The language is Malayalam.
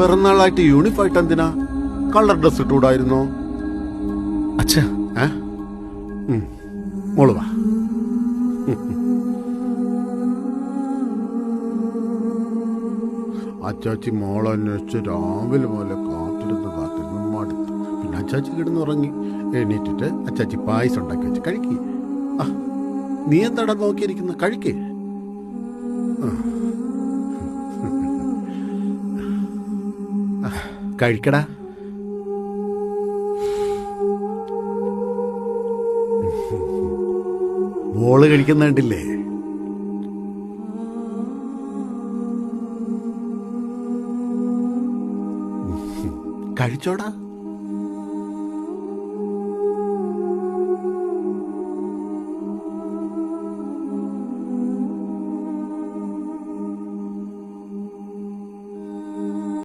പിറന്നാളായിട്ട് യൂണിഫോം എന്തിനാ? കളർ ഡ്രസ് ഇട്ടുകൂടായിരുന്നോ? അച്ഛാ, മോള് വാ. അച്ചാച്ചി മോളെ അന്വേഷിച്ച് രാവിലെ പോലെ കാത്തിരുന്ന് മടുത്തു. പിന്നെ അച്ചാച്ചി കിടന്നുറങ്ങി. എണീറ്റിട്ട് അച്ചാച്ചി പായസം ഉണ്ടാക്കി വെച്ച് കഴിക്ക്. നീ എന്താടാ നോക്കിയിരിക്കുന്ന? കഴിക്ക്. കഴിക്കടാ. മോള് കഴിക്കുന്നുണ്ടില്ലേ? കഴിച്ചോടാ.